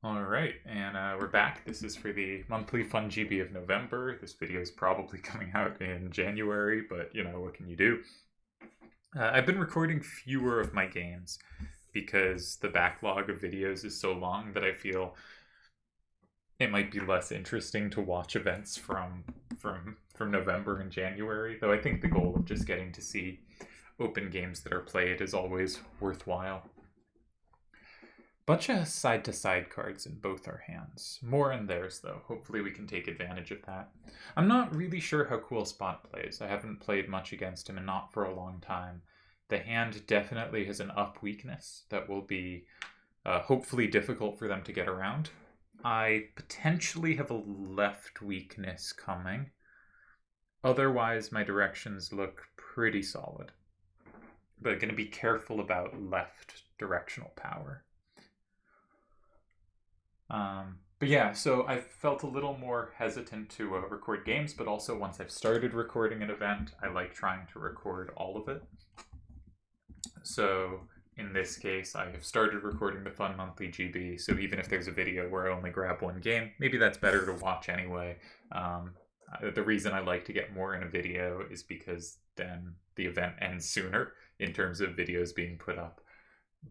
Alright, and we're back. This is for the monthly Fun GB of November. This video is probably coming out in January, but you know, what can you do? I've been recording fewer of my games because the backlog of videos is so long that I feel it might be less interesting to watch events from November and January, though I think the goal of just getting to see open games that are played is always worthwhile. Bunch of side-to-side cards in both our hands. More in theirs, though. Hopefully we can take advantage of that. I'm not really sure how Coolspot plays. I haven't played much against him, and not for a long time. The hand definitely has an up weakness that will be hopefully difficult for them to get around. I potentially have a left weakness coming. Otherwise, my directions look pretty solid. But I'm going to be careful about left directional power. But yeah, so I felt a little more hesitant to record games, but also once I've started recording an event, I like trying to record all of it. So in this case, I have started recording the Fun Monthly GB, so even if there's a video where I only grab one game, maybe that's better to watch anyway. The reason I like to get more in a video is because then the event ends sooner in terms of videos being put up.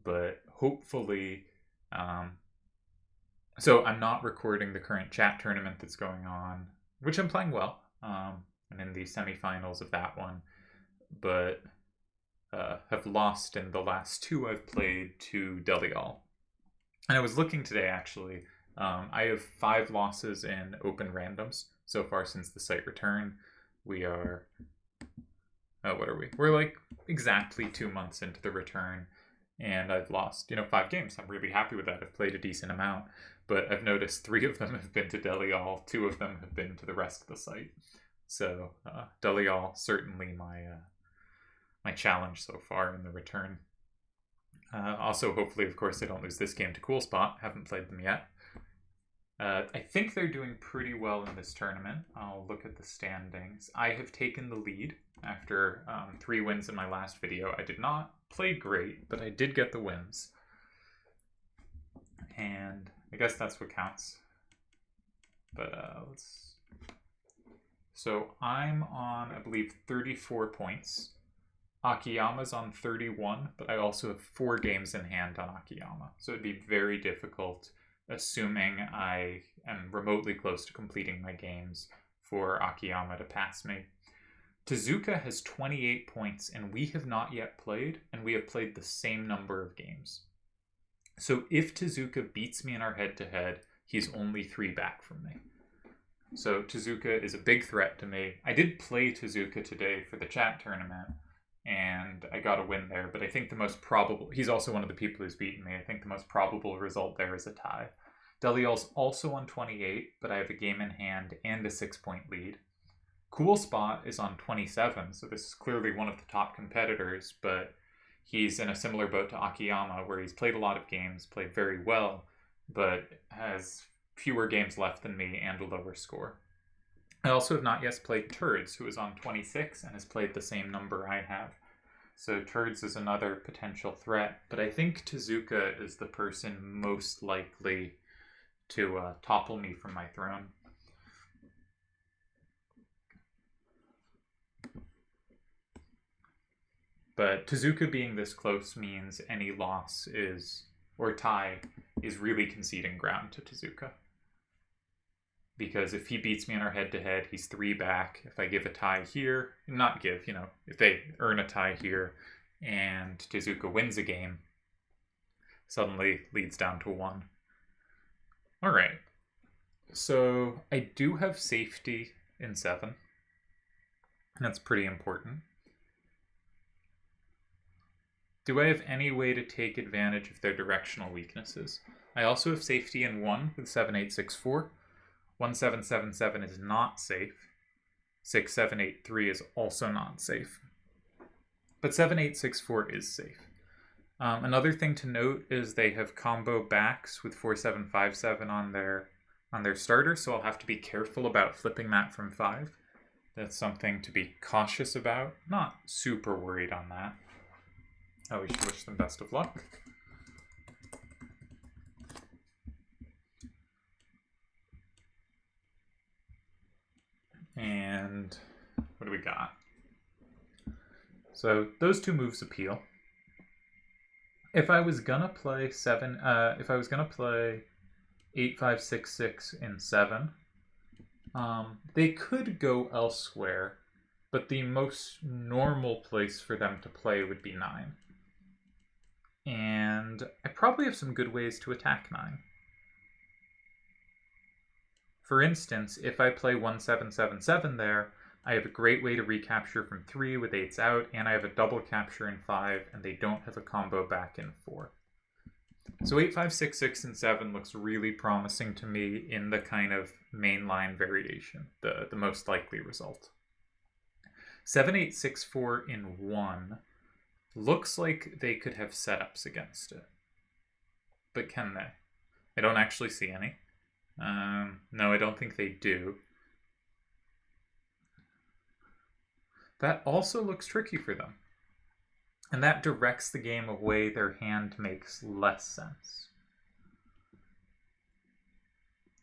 But hopefully... So I'm not recording the current chat tournament that's going on, which I'm playing well. I'm in the semifinals of that one, but have lost in the last two I've played to Delial. And I was looking today, actually. I have 5 losses in open randoms so far since the site return. We are... what are we? We're like exactly 2 months into the return. And I've lost, 5 games. I'm really happy with that. I've played a decent amount. But I've noticed 3 of them have been to Delial. 2 of them have been to the rest of the site. So Delial, certainly my challenge so far in the return. Also, hopefully, of course, I don't lose this game to Coolspot. Haven't played them yet. I think they're doing pretty well in this tournament. I'll look at the standings. I have taken the lead after 3 wins in my last video. I did not play great, but I did get the wins. And I guess that's what counts. But let's... So I'm on, I believe, 34 points. Akiyama's on 31, but I also have 4 games in hand on Akiyama. So it'd be very difficult, assuming I am remotely close to completing my games, for Akiyama to pass me. Tezuka has 28 points, and we have not yet played, and we have played the same number of games. So if Tezuka beats me in our head-to-head, he's only 3 back from me. So Tezuka is a big threat to me. I did play Tezuka today for the chat tournament, and I got a win there, but I think the most probable... He's also one of the people who's beaten me. I think the most probable result there is a tie. Delial's also on 28, but I have a game in hand and a 6-point lead. Coolspot is on 27, so this is clearly one of the top competitors, but he's in a similar boat to Akiyama, where he's played a lot of games, played very well, but has fewer games left than me and a lower score. I also have not yet played Turds, who is on 26 and has played the same number I have. So Turds is another potential threat, but I think Tezuka is the person most likely to topple me from my throne. But Tezuka being this close means any loss is, or tie, is really conceding ground to Tezuka. Because if he beats me in our head-to-head, he's 3 back. If I give a tie here, not give, if they earn a tie here, and Tezuka wins a game, suddenly leads down to 1. Alright. So I do have safety in 7. That's pretty important. Do I have any way to take advantage of their directional weaknesses? I also have safety in 1 with 7864. 1777 is not safe. 6783 is also not safe. But 7864 is safe. Another thing to note is they have combo backs with 4757 on their starter, so I'll have to be careful about flipping that from 5. That's something to be cautious about. Not super worried on that. We should wish them best of luck. And what do we got? So those two moves appeal. If I was gonna play 8, 5, 6, 6 in 7, they could go elsewhere, but the most normal place for them to play would be 9. And I probably have some good ways to attack 9. For instance, if I play 1, 7, 7, 7 there, I have a great way to recapture from 3 with 8s out, and I have a double capture in 5, and they don't have a combo back in 4. So 8, 5, 6, 6, and 7 looks really promising to me in the kind of mainline variation, the most likely result. 7, 8, 6, 4 in 1 looks like they could have setups against it. But can they? I don't actually see any. No, I don't think they do. That also looks tricky for them. And that directs the game away their hand makes less sense.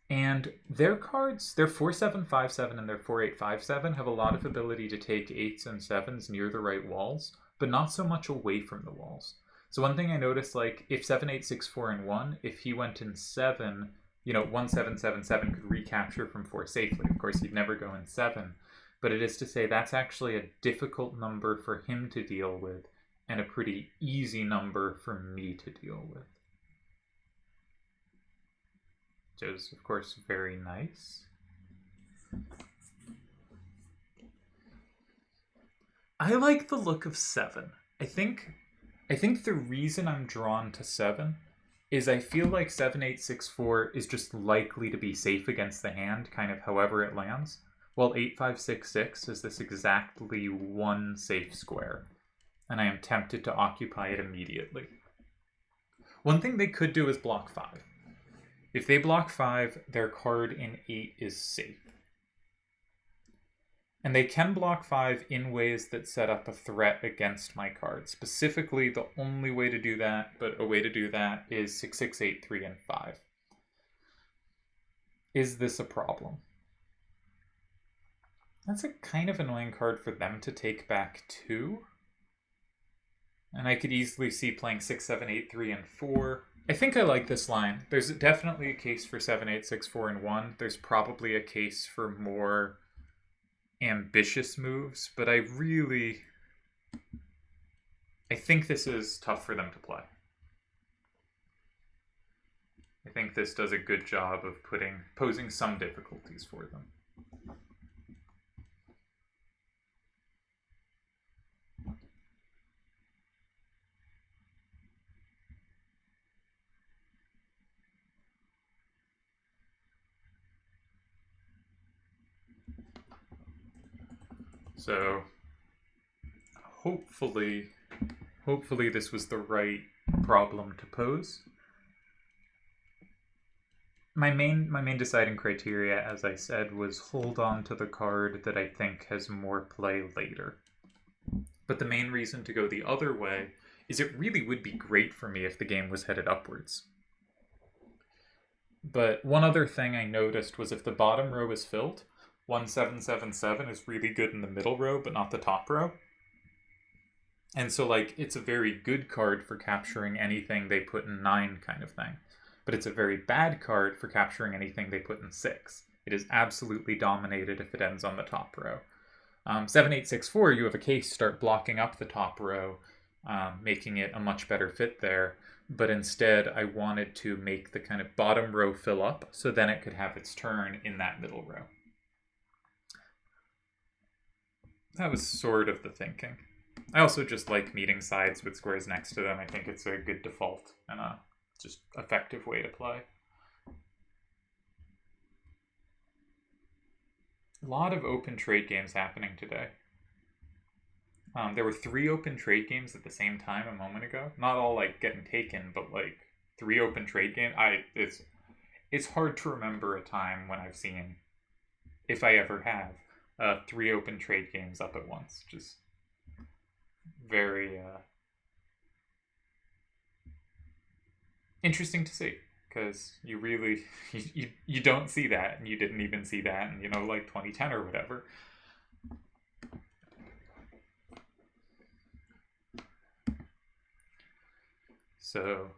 And their cards, their 4-7, 5-7, and their 4-8, 5-7 have a lot of ability to take 8s and 7s near the right walls, but not so much away from the walls. So one thing I noticed, like, if 7, 8, 6, 4, and 1, if he went in 7, 1, 7, 7, 7 could recapture from 4 safely. Of course, he'd never go in 7. But it is to say that's actually a difficult number for him to deal with and a pretty easy number for me to deal with. Which is, of course, very nice. I like the look of 7. I think the reason I'm drawn to 7 is I feel like 7, 8, 6, 4 is just likely to be safe against the hand, kind of however it lands. While 8, 5, 6, 6 is this exactly one safe square, and I am tempted to occupy it immediately. One thing they could do is block 5. If they block 5, their card in 8 is safe. And they can block 5 in ways that set up a threat against my card. Specifically, the only way to do that, but a way to do that, is 6, 6, 8, 3, and 5. Is this a problem? That's a kind of annoying card for them to take back too. And I could easily see playing 6, 7, 8, 3, and 4. I think I like this line. There's definitely a case for 7, 8, 6, 4, and 1. There's probably a case for more ambitious moves, but I think this is tough for them to play. I think this does a good job of posing some difficulties for them. So hopefully this was the right problem to pose. My main deciding criteria, as I said, was hold on to the card that I think has more play later. But the main reason to go the other way is it really would be great for me if the game was headed upwards. But one other thing I noticed was if the bottom row is filled, 1, 7, 7, 7 is really good in the middle row, but not the top row. And so, like, it's a very good card for capturing anything they put in 9 kind of thing. But it's a very bad card for capturing anything they put in 6. It is absolutely dominated if it ends on the top row. 7, 8, 6, 4, you have a case, start blocking up the top row, making it a much better fit there. But instead, I wanted to make the kind of bottom row fill up, so then it could have its turn in that middle row. That was sort of the thinking. I also just like meeting sides with squares next to them. I think it's a good default and a just effective way to play. A lot of open trade games happening today. There were 3 open trade games at the same time a moment ago. Not all like getting taken, but like 3 open trade games. It's hard to remember a time when I've seen, if I ever have, 3 open trade games up at once. Just very interesting to see. because you really you don't see that, and you didn't even see that in, you know, like 2010 or whatever. So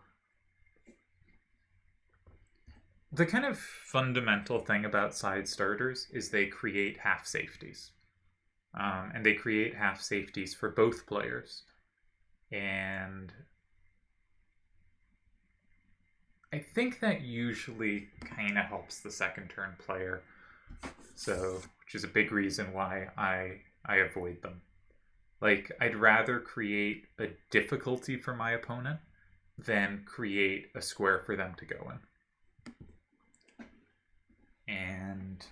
the kind of fundamental thing about side starters is they create half safeties. And they create half safeties for both players. And I think that usually kind of helps the second turn player. So, which is a big reason why I avoid them. Like, I'd rather create a difficulty for my opponent than create a square for them to go in. And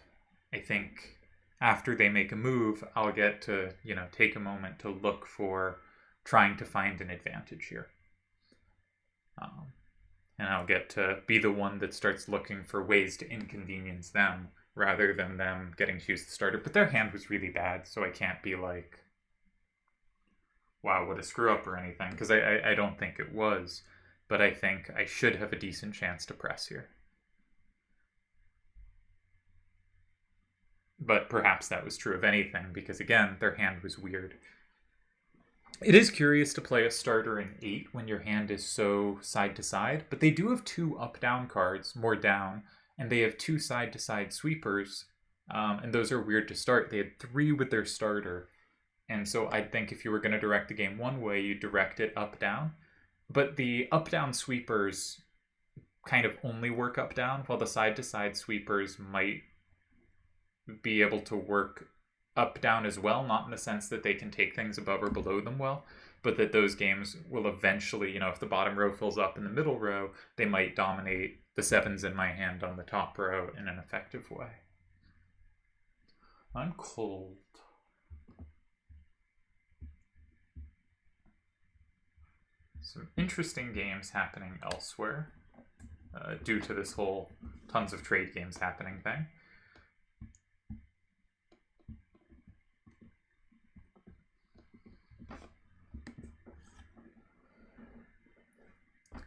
I think after they make a move, I'll get to, you know, take a moment to look for trying to find an advantage here. And I'll get to be the one that starts looking for ways to inconvenience them rather than them getting to use the starter. But their hand was really bad, so I can't be like, wow, what a screw up or anything, because I don't think it was. But I think I should have a decent chance to press here. But perhaps that was true of anything, because again, their hand was weird. It is curious to play a starter in 8 when your hand is so side to side, but they do have 2 up-down cards, more down, and they have 2 side-to-side sweepers, and those are weird to start. They had 3 with their starter, and so I think if you were going to direct the game one way, you direct it up-down, but the up-down sweepers kind of only work up-down, while the side-to-side sweepers might be able to work up down as well, not in the sense that they can take things above or below them well, but that those games will eventually, you know, if the bottom row fills up in the middle row, they might dominate the 7s in my hand on the top row in an effective way. I'm cold. Some interesting games happening elsewhere due to this whole tons of trade games happening thing.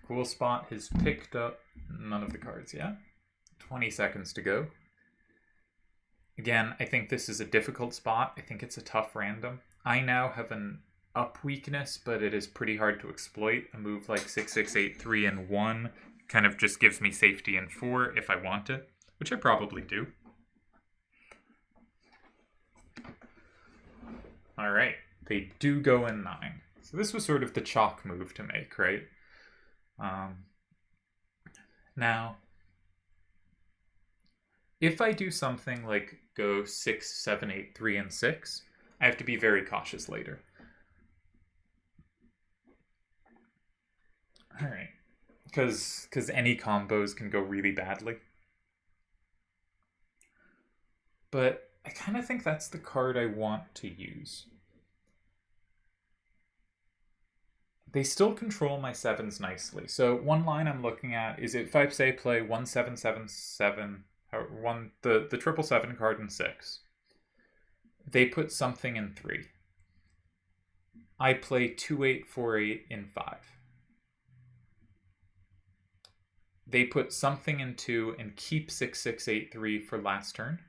Coolspot has picked up none of the cards yet. 20 seconds to go. Again, I think this is a difficult spot. I think it's a tough random. I now have an up weakness, but it is pretty hard to exploit. A move like 6-6-8-3 and 1 kind of just gives me safety in 4 if I want it, which I probably do. Alright, they do go in 9. So this was sort of the chalk move to make, right? Now, if I do something like go 6, 7, 8, 3, and 6, I have to be very cautious later. Alright, because any combos can go really badly. But I kind of think that's the card I want to use. They still control my 7s nicely. So one line I'm looking at is if I say play 1-7-7-7, the 777 card in 6. They put something in 3. I play 2-8-4-8 in 5. They put something in 2 and keep 6-6-8-3 for last turn.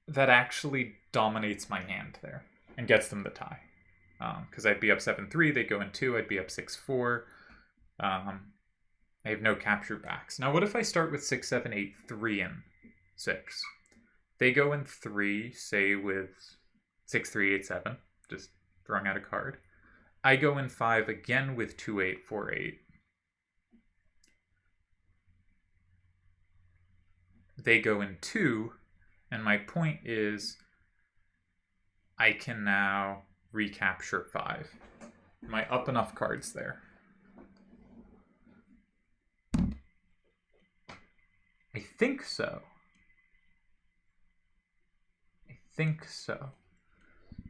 That actually dominates my hand there and gets them the tie. Because I'd be up 7-3, they'd go in 2, I'd be up 6-4. I have no capture backs. Now, what if I start with 6-7-8-3 in 6? They go in 3, say with 6-3-8-7, just throwing out a card. I go in 5 again with 2-8-4-8. They go in 2, and my point is I can now recapture 5. Am I up enough cards there? I think so.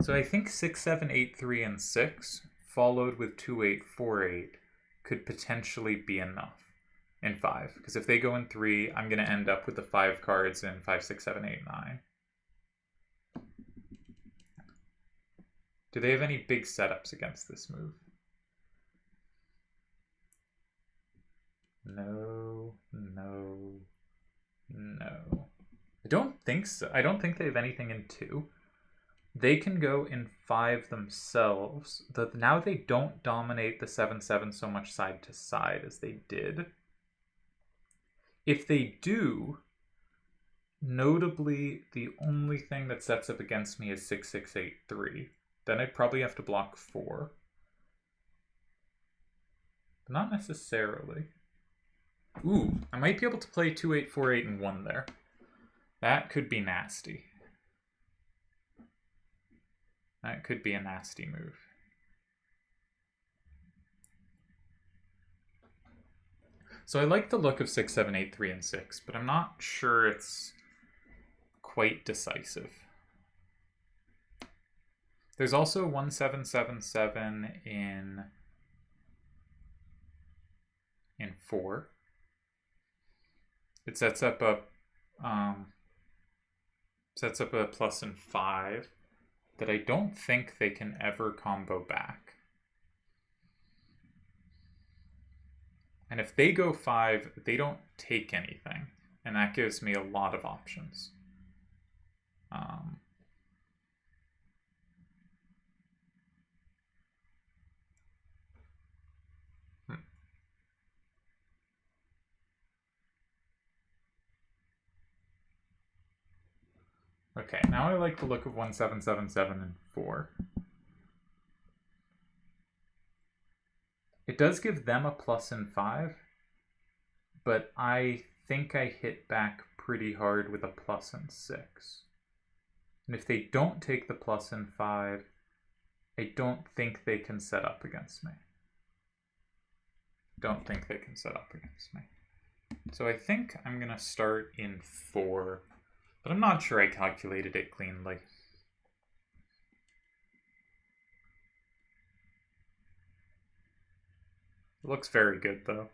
So I think 6-7-8-3 and 6 followed with 2-8-4-8 could potentially be enough in 5. Because if they go in 3, I'm going to end up with the 5 cards in 5, 6, 7, 8, 9. Do they have any big setups against this move? No, no, no. I don't think so. I don't think they have anything in 2. They can go in 5 themselves. Now they don't dominate the 7/7 so much side to side as they did. If they do, notably, the only thing that sets up against me is 6/6/8/3. Then I'd probably have to block 4. But not necessarily. Ooh, I might be able to play 2/8/4/8 and 1 there. That could be nasty. That could be a nasty move. So I like the look of 6/7/8/3 and 6, but I'm not sure it's quite decisive. There's also 1/7/7/7 in 4. It sets up a plus in 5 that I don't think they can ever combo back. And if they go 5, they don't take anything, and that gives me a lot of options. Okay, now I like the look of 1/7/7/7 and 4. It does give them a plus in 5, but I think I hit back pretty hard with a plus in 6. And if they don't take the plus in 5, I don't think they can set up against me. Don't think they can set up against me. So I think I'm going to start in 4, but I'm not sure I calculated it cleanly. It looks very good, though.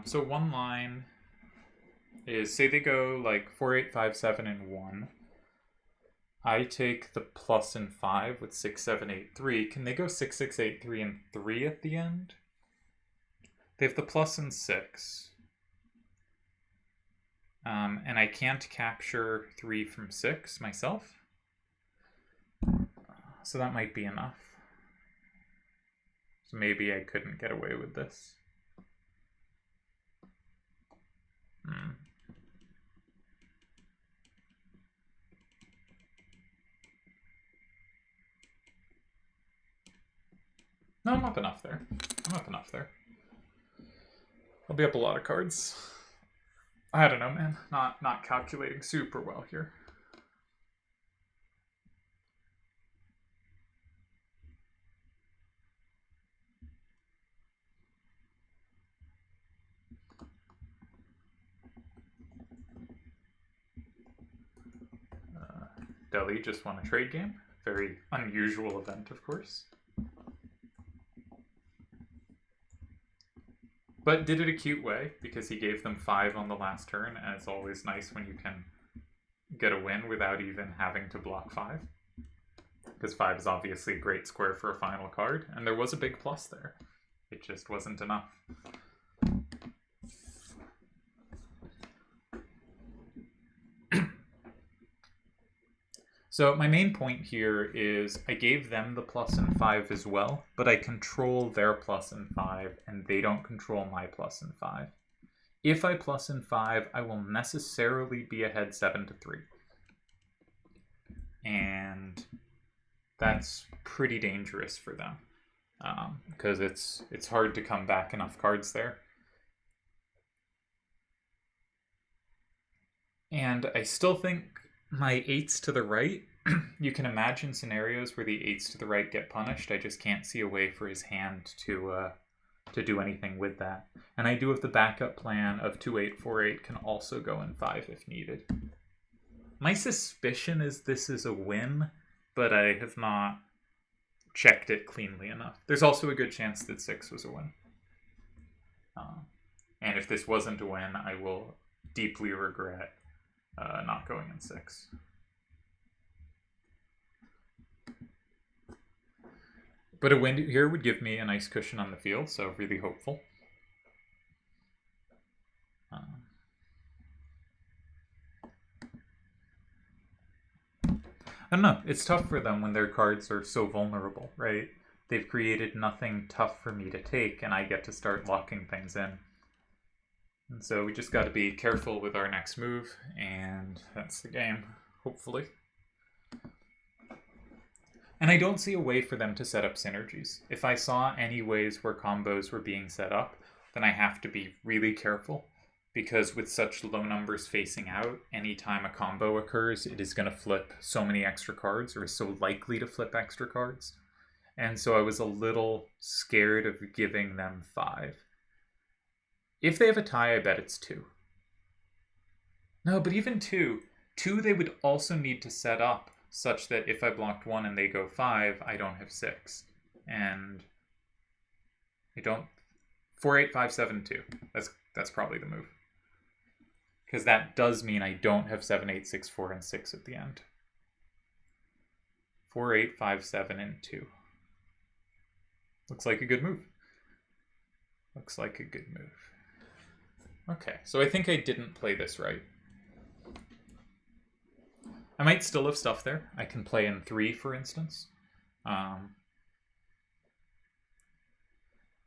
So one line is, say they go like 4/8/5/7 and 1. I take the plus in 5 with 6/7/8/3. Can they go 6/6/8/3 and 3 at the end? They have the plus in 6. And I can't capture 3 from 6 myself. So that might be enough. So maybe I couldn't get away with this. No, I'm up enough there. I'm up enough there. I'll be up a lot of cards. I don't know, man. Not calculating super well here. Delhi just won a trade game. Very unusual event, of course. But did it a cute way, because he gave them 5 on the last turn, and it's always nice when you can get a win without even having to block 5. Because 5 is obviously a great square for a final card, and there was a big plus there. It just wasn't enough. So my main point here is I gave them the plus in 5 as well, but I control their plus in 5, and they don't control my plus in 5. If I plus in 5, I will necessarily be ahead 7-3. And that's pretty dangerous for them, because it's hard to come back enough cards there. And I still think my 8s to the right, you can imagine scenarios where the 8s to the right get punished. I just can't see a way for his hand to do anything with that. And I do have the backup plan of 2/8/4/8 can also go in 5 if needed. My suspicion is this is a win, but I have not checked it cleanly enough. There's also a good chance that 6 was a win. And if this wasn't a win, I will deeply regret not going in 6. But a win here would give me a nice cushion on the field, so really hopeful. I don't know. It's tough for them when their cards are so vulnerable, right? They've created nothing tough for me to take, and I get to start locking things in. And so we just got to be careful with our next move, and that's the game, hopefully. And I don't see a way for them to set up synergies. If I saw any ways where combos were being set up, then I have to be really careful, because with such low numbers facing out, anytime a combo occurs, it is going to flip so many extra cards, or is so likely to flip extra cards. And so I was a little scared of giving them 5. If they have a tie, I bet it's 2. No, but even 2 they would also need to set up such that if I blocked 1 and they go 5, I don't have 6. And I don't... 4, 8, 5, 7, 2. That's probably the move. Because that does mean I don't have 7, 8, 6, 4, and 6 at the end. 4, 8, 5, 7, and 2. Looks like a good move. Looks like a good move. Okay, so I think I didn't play this right. I might still have stuff there. I can play in 3, for instance.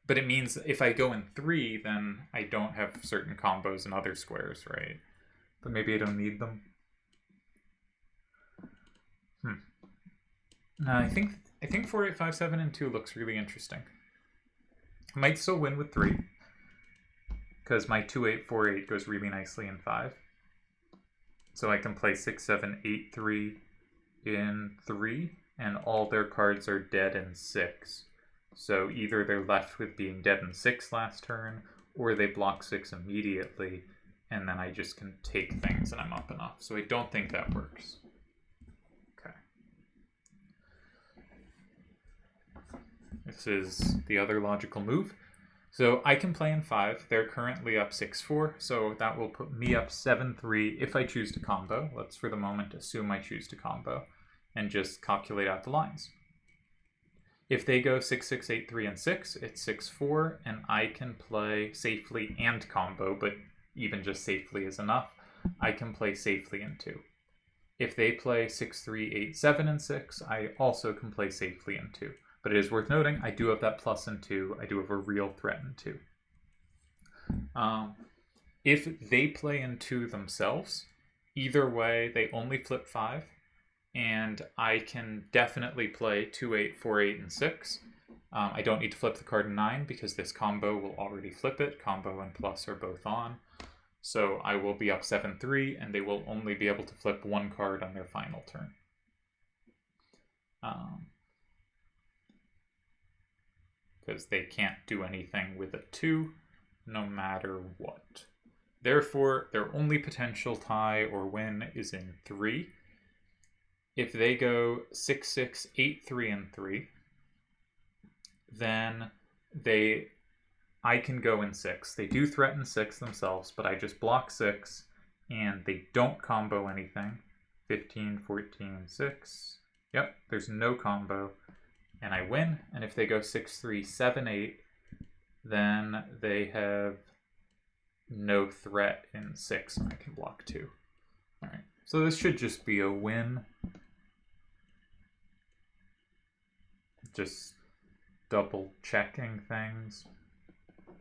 But it means if I go in 3, then I don't have certain combos in other squares, right? But maybe I don't need them. I think 4, 8, 5, 7, and 2 looks really interesting. I might still win with 3, because my 2, 8, 4, 8 goes really nicely in 5. So I can play 6, 7, 8, 3 in 3, and all their cards are dead in 6. So either they're left with being dead in 6 last turn, or they block 6 immediately, and then I just can take things and I'm up enough. So I don't think that works. Okay. This is the other logical move. So I can play in 5. They're currently up 6-4, so that will put me up 7-3 if I choose to combo. Let's for the moment assume I choose to combo and just calculate out the lines. If they go 6, 6, 8, 3, and 6, it's 6-4, and I can play safely and combo, but even just safely is enough. I can play safely in 2. If they play 6, 3, 8, 7, and 6, I also can play safely in 2. But it is worth noting, I do have that plus in 2. I do have a real threat in 2. If they play in 2 themselves, either way, they only flip 5. And I can definitely play 2, 8, 4, 8, and 6. I don't need to flip the card in 9 because this combo will already flip it. Combo and plus are both on. So I will be up 7-3, and they will only be able to flip 1 card on their final turn. Because they can't do anything with a 2, no matter what. Therefore, their only potential tie or win is in 3. If they go 6, 6, 8, 3, and 3, then I can go in 6. They do threaten 6 themselves, but I just block 6, and they don't combo anything. 15, 14, 6. Yep, there's no combo, and I win. And if they go 6, 3, 7, 8, then they have no threat in 6, and I can block 2. All right, so this should just be a win. Just double checking things,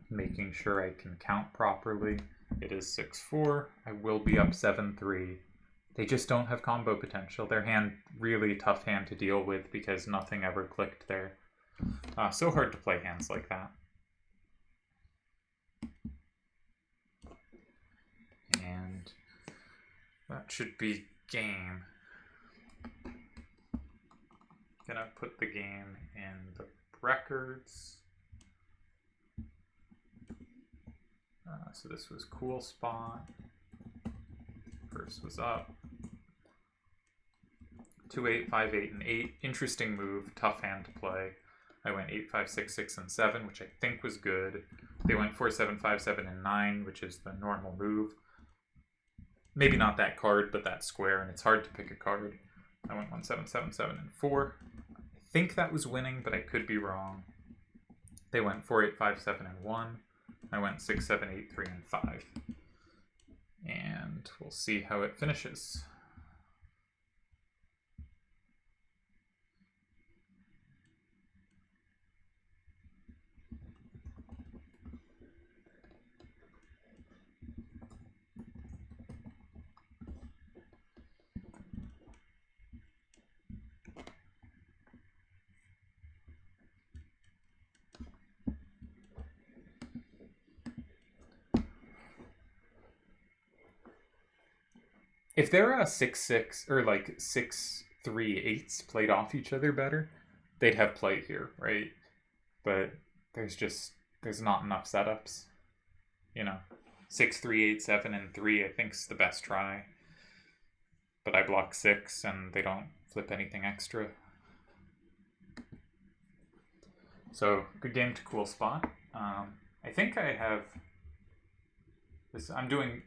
making sure I can count properly. It is 6-4. I will be up 7-3. They just don't have combo potential. Their hand, really tough hand to deal with because nothing ever clicked there. So hard to play hands like that. And that should be game. Gonna put the game in the records. So this was Coolspot. First was up. 2, 8, 5, 8, and 8. Interesting move. Tough hand to play. I went 8, 5, 6, 6, and 7, which I think was good. They went 4, 7, 5, 7, and 9, which is the normal move. Maybe not that card, but that square, and it's hard to pick a card. I went 1, 7, 7, 7, and 4. I think that was winning, but I could be wrong. They went 4, 8, 5, 7, and 1. I went 6, 7, 8, 3, and 5. And we'll see how it finishes. If there are 6-6 or like 6-3-8s played off each other better, they'd have play here, right? But there's not enough setups. You know, 6, 3, 8, 7, and 3 I think's the best try. But I block 6 and they don't flip anything extra. So good game to Coolspot. I think I have this. I'm doing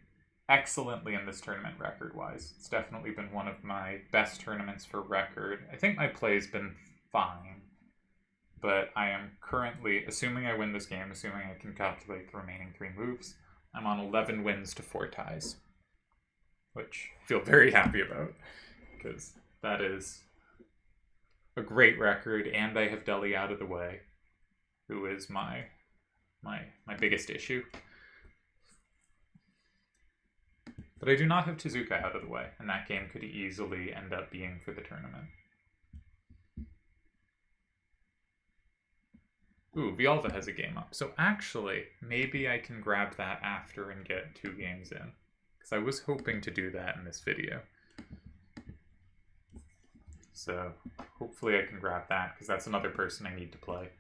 excellently in this tournament record-wise. It's definitely been one of my best tournaments for record. I think my play's been fine, but I am currently, assuming I win this game, assuming I can calculate the remaining 3 moves, I'm on 11 wins to 4 ties, which I feel very happy about, because that is a great record, and I have Deli out of the way, who is my biggest issue. But I do not have Tezuka out of the way, and that game could easily end up being for the tournament. Ooh, Vialva has a game up. So actually, maybe I can grab that after and get 2 games in. Because I was hoping to do that in this video. So hopefully I can grab that, because that's another person I need to play.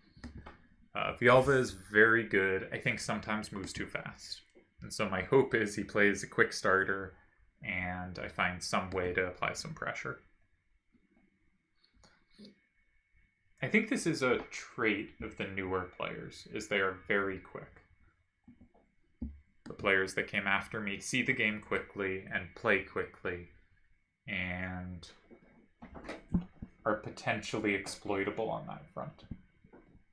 Vialva is very good. I think sometimes moves too fast. And so my hope is he plays a quick starter and I find some way to apply some pressure. I think this is a trait of the newer players, is they are very quick. The players that came after me see the game quickly and play quickly and are potentially exploitable on that front,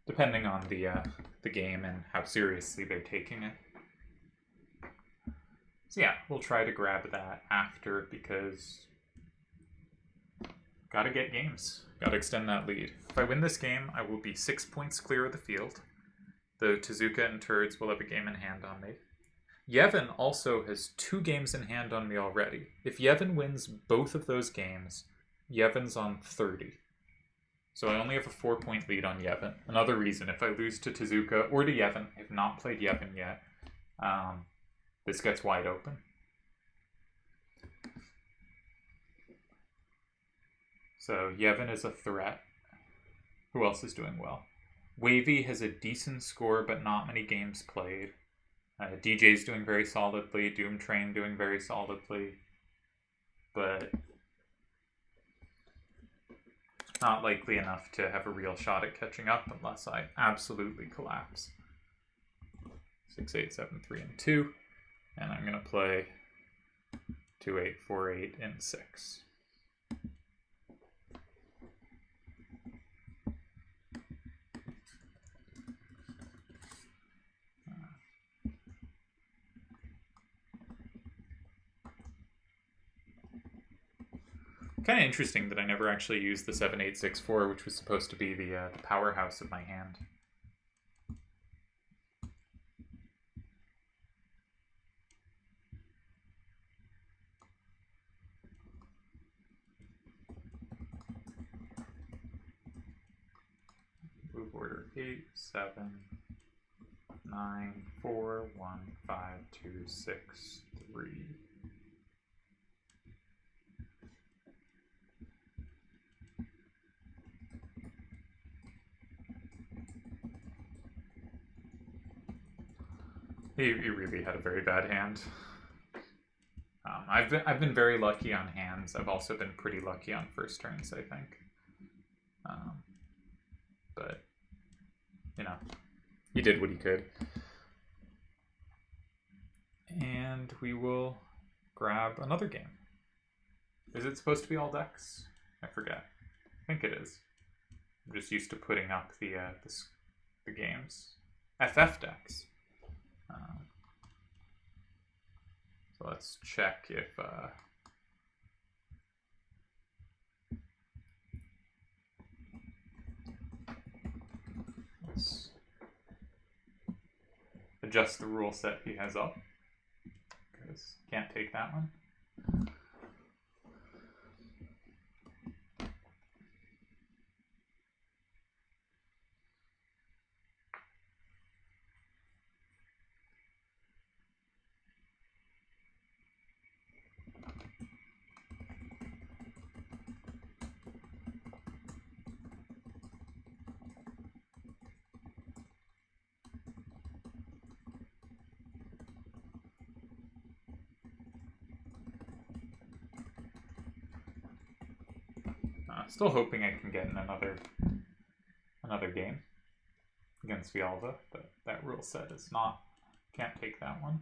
depending on the game and how seriously they're taking it. So yeah, we'll try to grab that after, because gotta get games. Gotta extend that lead. If I win this game, I will be 6 points clear of the field. The Tezuka and Turds will have a game in hand on me. Yevon also has 2 games in hand on me already. If Yevon wins both of those games, Yevon's on 30. So I only have a 4-point lead on Yevon. Another reason, if I lose to Tezuka or to Yevon, I have not played Yevon yet, this gets wide open. So Yevon is a threat. Who else is doing well? Wavy has a decent score, but not many games played. DJ's doing very solidly. Doomtrain doing very solidly. But not likely enough to have a real shot at catching up unless I absolutely collapse. 6, 8, 7, 3, and 2. And I'm going to play 2, 8, 4, 8, and 6. Kind of interesting that I never actually used the 7, 8, 6, 4, which was supposed to be the powerhouse of my hand. Move order 8, 7, 9, 4, 1, 5, 2, 6, 3. He really had a very bad hand. I've been very lucky on hands. I've also been pretty lucky on first turns, I think. But you know, he did what he could. And we will grab another game. Is it supposed to be all decks? I forget. I think it is. I'm just used to putting up the games. FF decks. So let's check if let's adjust the rule set he has up, because can't take that one. Still hoping I can get in another game against Villalba, but that rule set is not, can't take that one.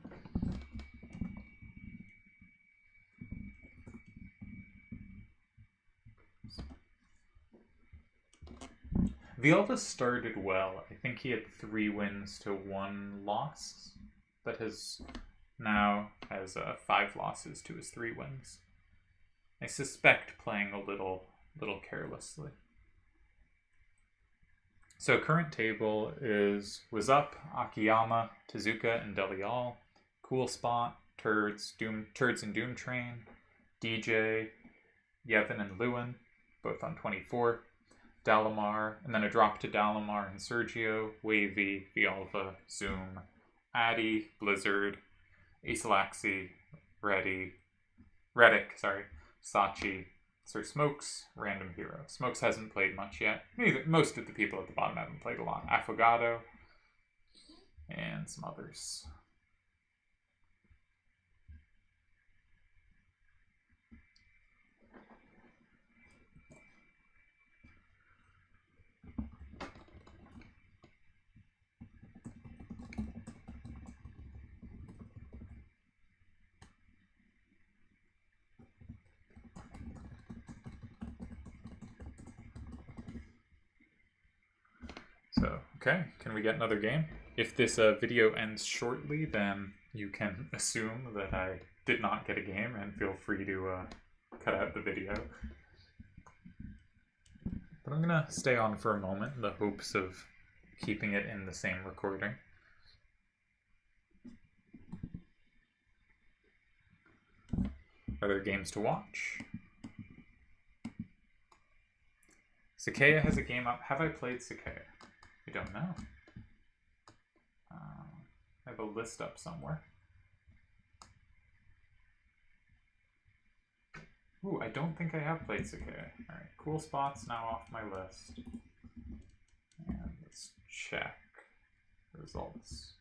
Villalba started well. I think he had 3 wins to 1 loss, but now has 5 losses to his 3 wins. I suspect playing a little carelessly. So current table is Wazzup, Akiyama, Tezuka, and Delial, Coolspot, Turds and Doom Train, DJ, Yevon and Lewin, both on 24, Dalamar, and then a drop to Dalamar and Sergio, Wavy, Villalba, Zoom, Addy, Blizzard, Asalaxi, Reddick, Sachi, Sir Smokes, Random Hero. Smokes hasn't played much yet. Most of the people at the bottom haven't played a lot. Affogato, and some others. So, okay, can we get another game? If this video ends shortly, then you can assume that I did not get a game, and feel free to cut out the video. But I'm gonna stay on for a moment in the hopes of keeping it in the same recording. Are there games to watch? Sakaea has a game up. Have I played Sakaea? I don't know. I have a list up somewhere. Ooh, I don't think I have played Sakaea. Alright, Coolspot's now off my list. And let's check results.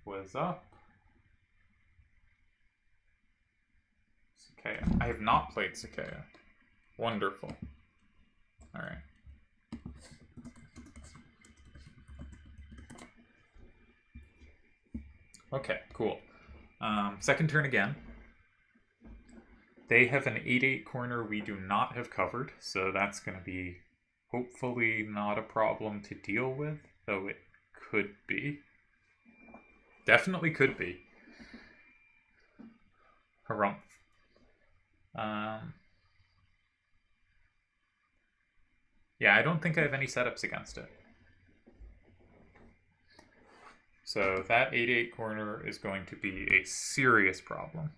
Wazzup? Sakaea. I have not played Sakaea. Wonderful. Alright. Okay, cool. Second turn again. They have an 8-8 corner we do not have covered, so that's going to be hopefully not a problem to deal with, though it could be. Definitely could be. Harumph. Yeah, I don't think I have any setups against it. So that 8-8 corner is going to be a serious problem.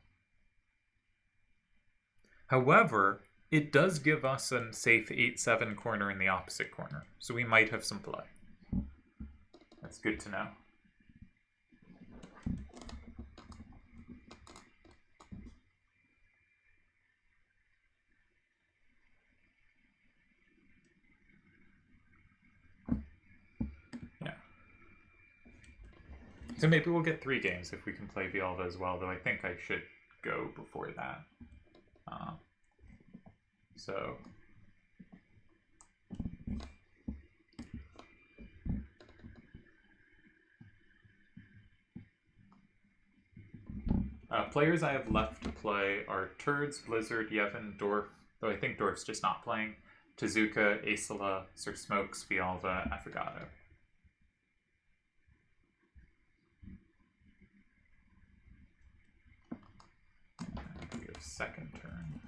However, it does give us a safe 8-7 corner in the opposite corner, so we might have some play. That's good to know. So maybe we'll get 3 games if we can play Villalba as well, though I think I should go before that. Players I have left to play are Turds, Blizzard, Yevon, Dorf, though I think Dorf's just not playing, Tezuka, Acela, Sir Smoke, Spialva, Affogato. Give second turn.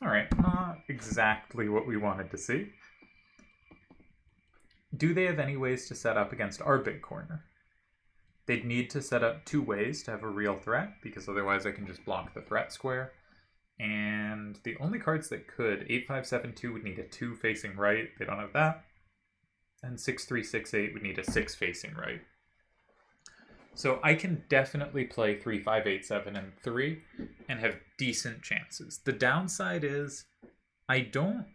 Alright, not exactly what we wanted to see. Do they have any ways to set up against our big corner? They'd need to set up 2 ways to have a real threat, because otherwise I can just block the threat square. And the only cards that could, 8-5-7-2 would need a 2 facing right. They don't have that. And 6-3-6-8 would need a 6 facing right. So I can definitely play 3-5-8-7 and 3 and have decent chances. The downside is I don't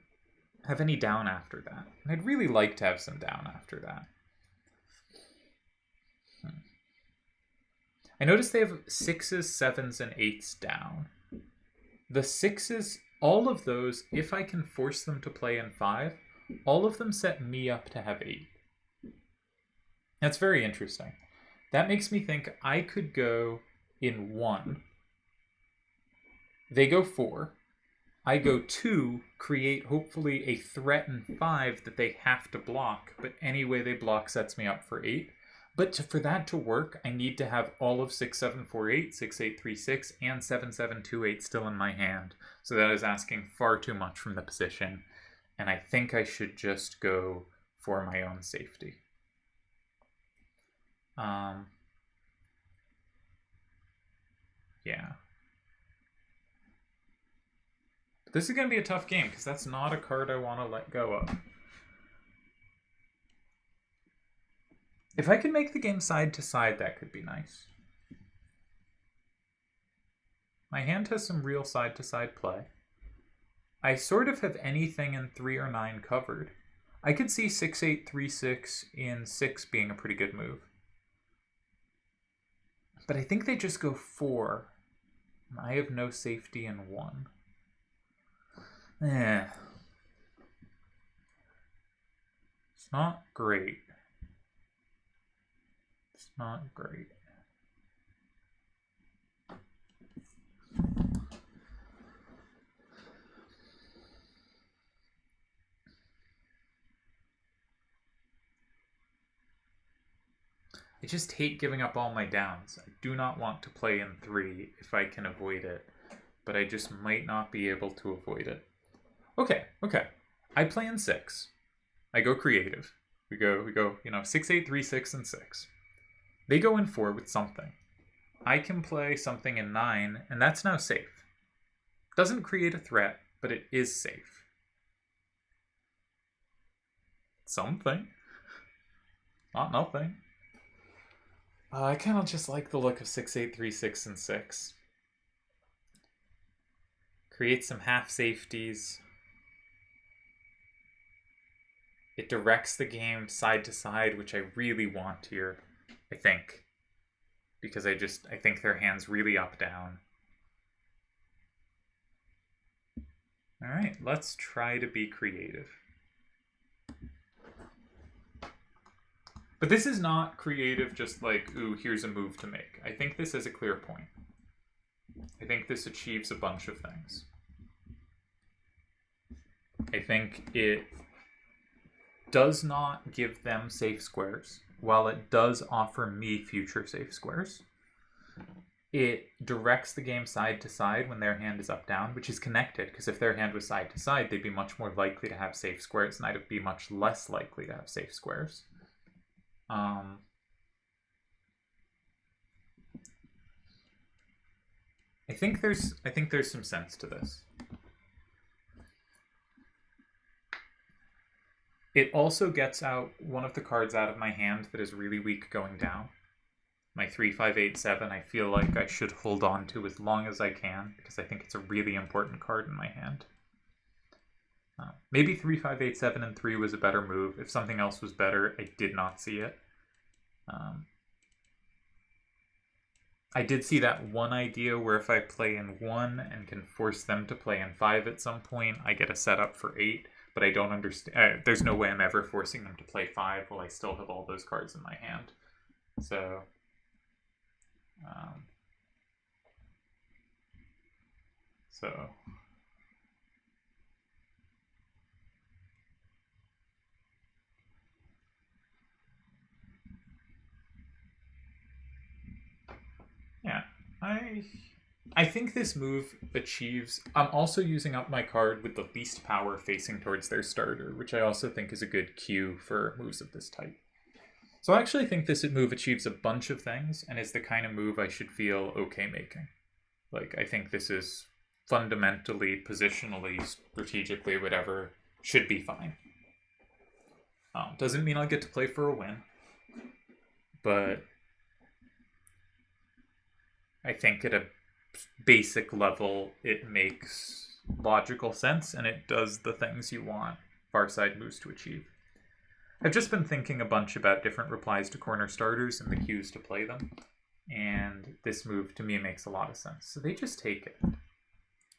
have any down after that. And I'd really like to have some down after that. I noticed they have 6s, 7s, and 8s down. The 6s, all of those, if I can force them to play in 5, all of them set me up to have 8. That's very interesting. That makes me think I could go in 1. They go 4. I go 2, create hopefully a threat in 5 that they have to block, but any way they block sets me up for 8. But for that to work, I need to have all of 6-7-4-8, 6-8-3-6, and 7-7-2-8 still in my hand. So that is asking far too much from the position, and I think I should just go for my own safety. Yeah. But this is going to be a tough game, because that's not a card I want to let go of. If I could make the game side to side, that could be nice. My hand has some real side to side play. I sort of have anything in 3 or 9 covered. I could see 6-8-3-6 in 6 being a pretty good move. But I think they just go 4. I have no safety in 1. It's not great. It's not great. I just hate giving up all my downs. I do not want to play in 3 if I can avoid it, but I just might not be able to avoid it. Okay. I play in 6. I go creative. We go, 6-8-3-6 and 6. They go in 4 with something. I can play something in 9, and that's now safe. Doesn't create a threat, but it is safe. Something. Not nothing. I kind of just like the look of 6-8-3-6 and 6. Create some half safeties. It directs the game side to side, which I really want here, I think. Because I think their hand's really up-down. Alright, let's try to be creative. But this is not creative just like, ooh, here's a move to make. I think this is a clear point. I think this achieves a bunch of things. I think it does not give them safe squares, while it does offer me future safe squares. It directs the game side to side when their hand is up-down, which is connected, because if their hand was side to side, they'd be much more likely to have safe squares, and I'd be much less likely to have safe squares. I think there's some sense to this. It also gets out one of the cards out of my hand that is really weak going down. My 3-5-8-7 I feel like I should hold on to as long as I can, because I think it's a really important card in my hand. Maybe 3-5-8-7 and 3 was a better move. If something else was better, I did not see it. I did see that one idea where if I play in 1 and can force them to play in 5 at some point, I get a setup for 8, but I don't understand. There's no way I'm ever forcing them to play 5 while I still have all those cards in my hand. So, So yeah, I think this move achieves... I'm also using up my card with the least power facing towards their starter, which I also think is a good cue for moves of this type. So I actually think this move achieves a bunch of things and is the kind of move I should feel okay making. Like, I think this is fundamentally, positionally, strategically, whatever, should be fine. Doesn't mean I'll get to play for a win, but I think at a basic level it makes logical sense and it does the things you want Farside moves to achieve. I've just been thinking a bunch about different replies to corner starters and the cues to play them, and this move to me makes a lot of sense. So they just take it.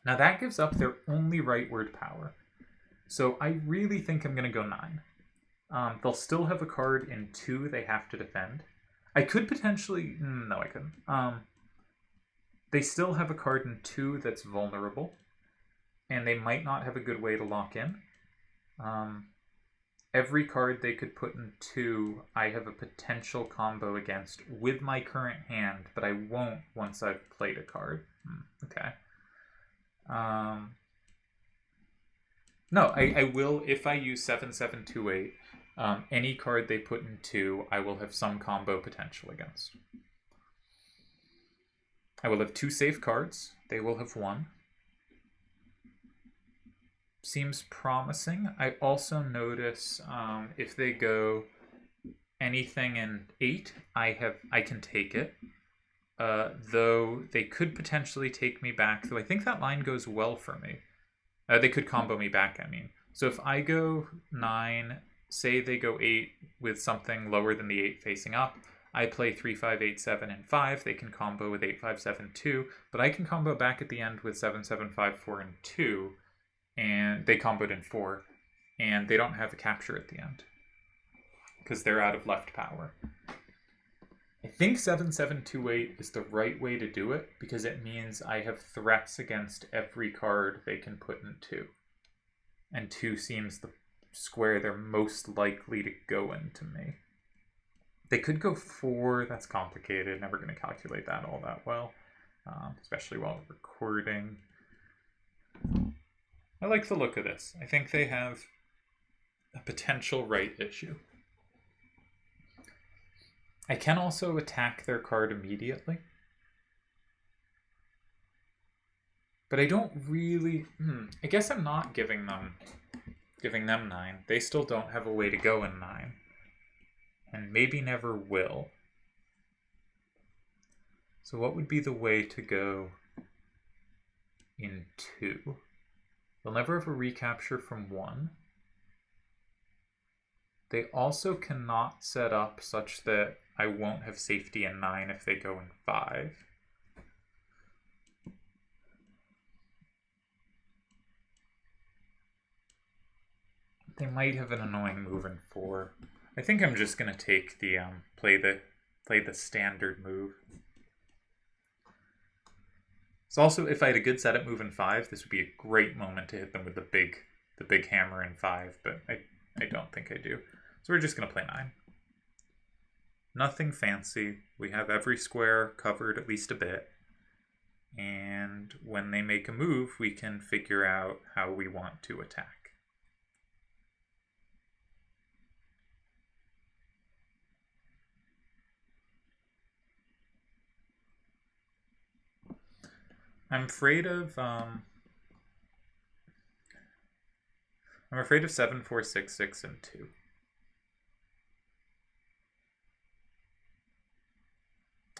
Now that gives up their only rightward power. So I really think I'm going to go 9. They'll still have a card in 2 they have to defend. I could potentially... No, I couldn't. They still have a card in 2 that's vulnerable, and they might not have a good way to lock in. Every card they could put in 2, I have a potential combo against with my current hand, but I won't once I've played a card. Okay. No, I will, if I use 7728, any card they put in 2, I will have some combo potential against. I will have 2 safe cards. They will have 1. Seems promising. I also notice if they go anything in 8, I can take it. Though they could potentially take me back, though I think that line goes well for me. They could combo me back, I mean. So if I go 9, say they go 8 with something lower than the 8 facing up, I play 3, 5, 8, 7, and 5. They can combo with 8, 5, 7, 2, but I can combo back at the end with 7, 7, 5, 4, and 2, and they comboed in 4, and they don't have a capture at the end because they're out of left power. I think 7728 is the right way to do it because it means I have threats against every card they can put in 2. And 2 seems the square they're most likely to go into me. They could go 4, that's complicated, never going to calculate that all that well, especially while recording. I like the look of this. I think they have a potential right issue. I can also attack their card immediately. But I don't really... I guess I'm not giving them 9. They still don't have a way to go in 9. And maybe never will. So what would be the way to go in 2? They'll never have a recapture from 1. They also cannot set up such that I won't have safety in 9 if they go in 5. They might have an annoying move in 4. I think I'm just gonna take the play the standard move. So also, if I had a good setup move in 5, this would be a great moment to hit them with the big hammer in 5, but I don't think I do. So we're just gonna play 9. Nothing fancy. We have every square covered at least a bit. And when they make a move, we can figure out how we want to attack. I'm afraid of 7, 4, 6, 6, and 2.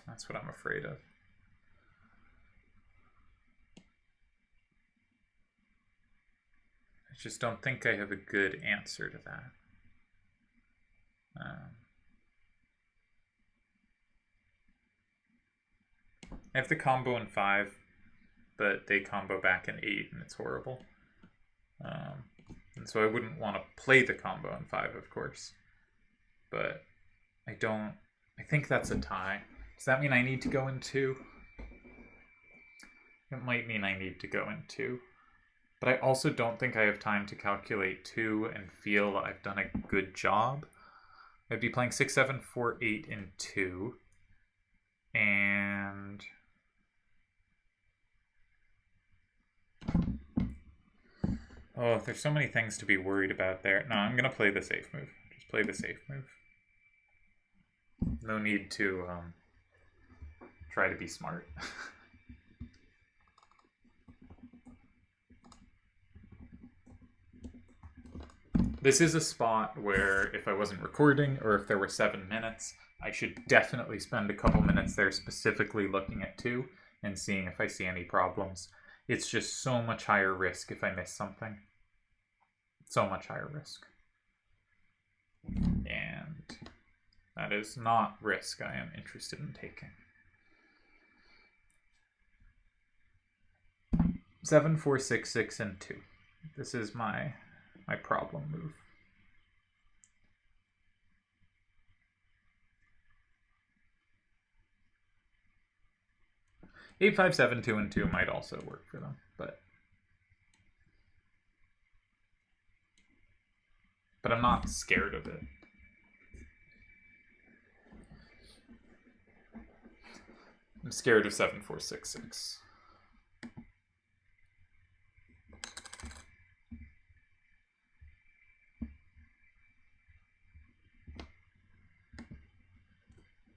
That's what I'm afraid of. I just don't think I have a good answer to that. I have the combo in 5, but they combo back in 8, and it's horrible. And so I wouldn't want to play the combo in 5, of course. But I think that's a tie. Does that mean I need to go in 2? It might mean I need to go in 2. But I also don't think I have time to calculate 2 and feel I've done a good job. I'd be playing 6, 7, 4, 8 in 2. And... oh, there's so many things to be worried about there. No, I'm going to play the safe move. Just play the safe move. No need to try to be smart. This is a spot where if I wasn't recording or if there were 7 minutes, I should definitely spend a couple minutes there specifically looking at 2 and seeing if I see any problems. It's just so much higher risk if I miss something. So much higher risk. And that is not risk I am interested in taking. 7, 4, 6, 6, and 2. This is my problem move. Eight, 5, 7, 2, and 2 might also work for them, but I'm not scared of it. I'm scared of 7, 4, 6, 6.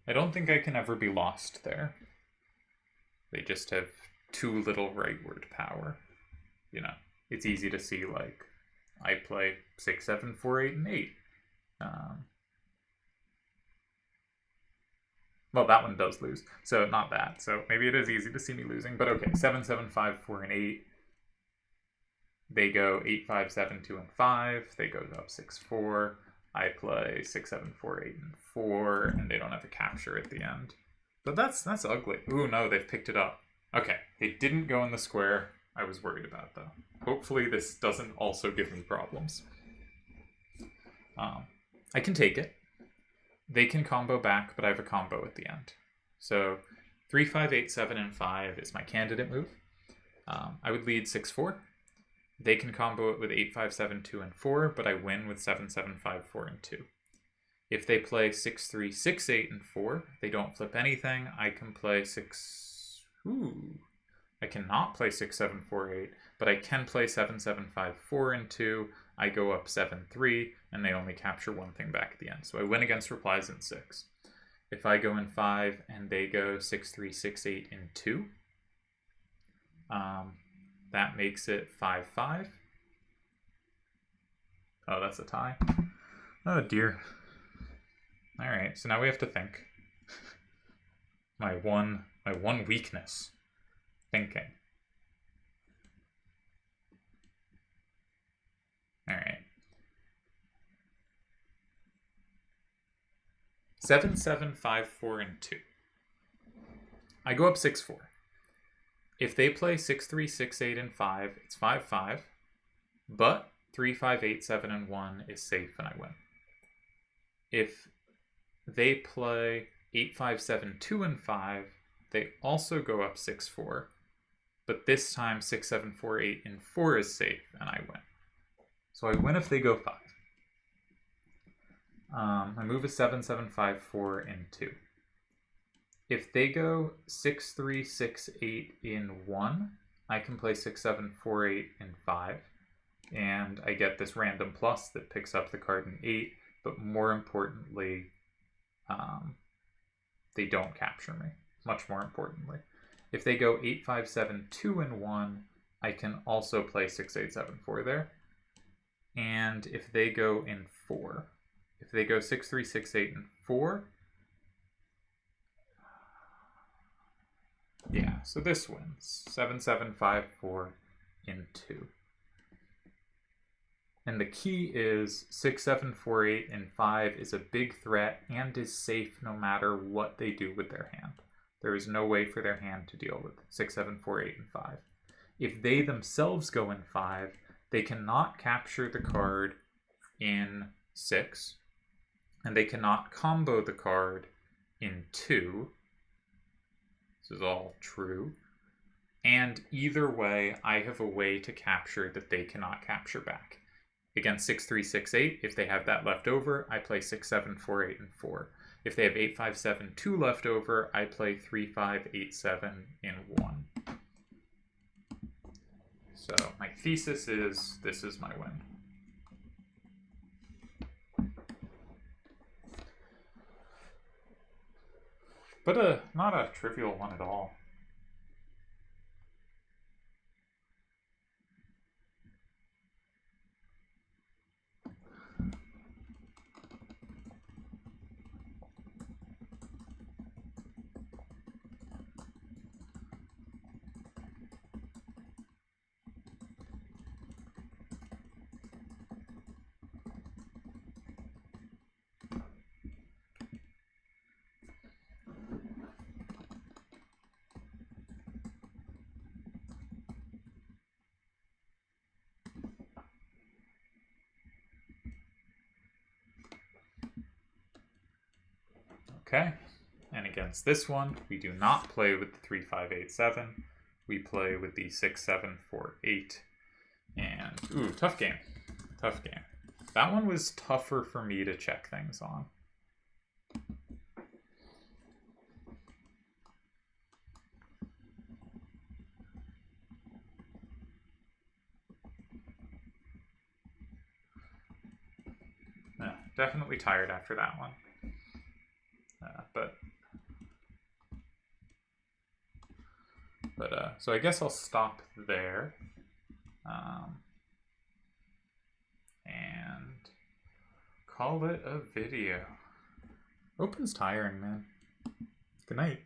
I don't think I can ever be lost there. They just have too little rightward power. You know, it's easy to see, like, I play 6, 7, 4, 8, and 8. Well, that one does lose, so not that. So maybe it is easy to see me losing, but okay. 7, 7, 5, 4, and 8. They go 8, 5, 7, 2, and 5. They go up 6, 4. I play 6, 7, 4, 8, and 4, and they don't have a capture at the end. But that's ugly. Ooh, no, they've picked it up. Okay, they didn't go in the square. I was worried about, though. Hopefully this doesn't also give me problems. I can take it. They can combo back, but I have a combo at the end. So 3, 5, 8, 7, and 5 is my candidate move. I would lead 6, 4. They can combo it with 8, 5, 7, 2, and 4, but I win with 7, 7, 5, 4, and 2. If they play 6, 3, 6, 8, and 4, they don't flip anything. I can play 6... Ooh. I cannot play 6, 7, 4, 8, but I can play 7, 7, 5, 4, and 2. I go up 7, 3, and they only capture one thing back at the end. So I win against replies in 6. If I go in 5 and they go 6, 3, 6, 8, and 2, that makes it 5, 5. Oh, that's a tie. Oh, dear. All right, so now we have to think. My one weakness. Thinking. All right. 7, 7, 5, 4, and 2. I go up 6, 4. If they play 6, 3, 6, 8, and 5, it's 5, 5. But 3, 5, 8, 7, and 1 is safe, and I win. If they play 8, 5, 7, 2, and 5, they also go up 6, 4. But this time 6, 7, 4, 8, and 4 is safe, and I win. So I win if they go 5. My move is 7, 7, 5, 4, and 2. If they go 6, 3, 6, 8 in 1, I can play 6, 7, 4, 8, and 5. And I get this random plus that picks up the card in 8, but more importantly, they don't capture me. Much more importantly. If they go 8, 5, 7, 2, and 1, I can also play 6, 8, 7, 4 there. And if they go in 4, if they go 6, 3, 6, 8, and 4, yeah, so this wins. 7, 7, 5, 4, in 2. And the key is 6, 7, 4, 8, and 5 is a big threat and is safe no matter what they do with their hand. There is no way for their hand to deal with 6, 7, 4, 8, and 5. If they themselves go in 5, they cannot capture the card in 6, and they cannot combo the card in 2. This is all true. And either way, I have a way to capture that they cannot capture back. Against 6-3, 6-8, if they have that left over, I play 6-7, 4-8, and 4. If they have 8-5, 7, 2 left over, I play 3-5, 8-7 in 1. So my thesis is this is my win. But not a trivial one at all. Okay, and against this one, we do not play with the 3-5-8-7. We play with the 6-7-4-8. And, ooh, tough game. Tough game. That one was tougher for me to check things on. Yeah, definitely tired after that one. So I guess I'll stop there. And call it a video. Open's tiring, man. Good night.